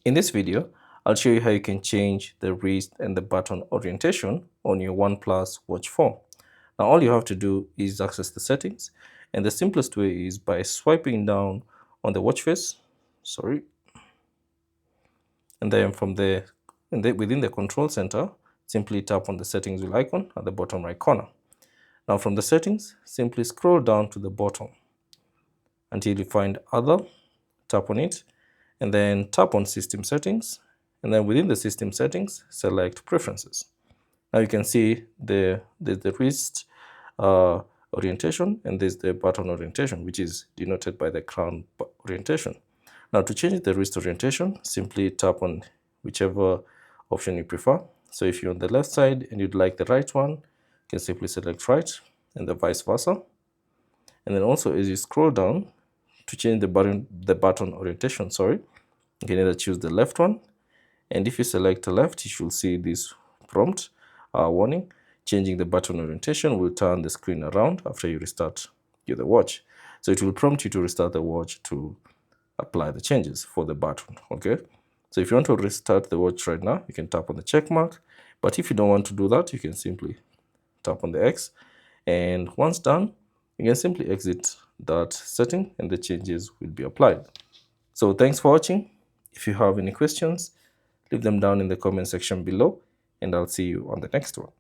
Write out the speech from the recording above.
In this video, I'll show you how you can change the wrist and the button orientation on your OnePlus Watch 4. Now all you have to do is access the settings, and the simplest way is by swiping down on the watch face, and then from there, within the control center, simply tap on the settings wheel icon at the bottom right corner. Now from the settings, simply scroll down to the bottom until you find other, tap on it, and then tap on system settings, and then within the system settings, select preferences. Now you can see there's the wrist orientation, and there's the button orientation, which is denoted by the crown orientation. Now to change the wrist orientation, simply tap on whichever option you prefer. So if you're on the left side and you'd like the right one, you can simply select right, and the vice versa. And then also as you scroll down, to change the button orientation, you can either choose the left one, and if you select the left, you should see this prompt warning. Changing the button orientation will turn the screen around after you restart the watch. So it will prompt you to restart the watch to apply the changes for the button. Okay, so if you want to restart the watch right now, you can tap on the check mark, but if you don't want to do that, you can simply tap on the X, and once done, you can simply exit that setting and the changes will be applied. So thanks for watching. If you have any questions, leave them down in the comment section below, and I'll see you on the next one.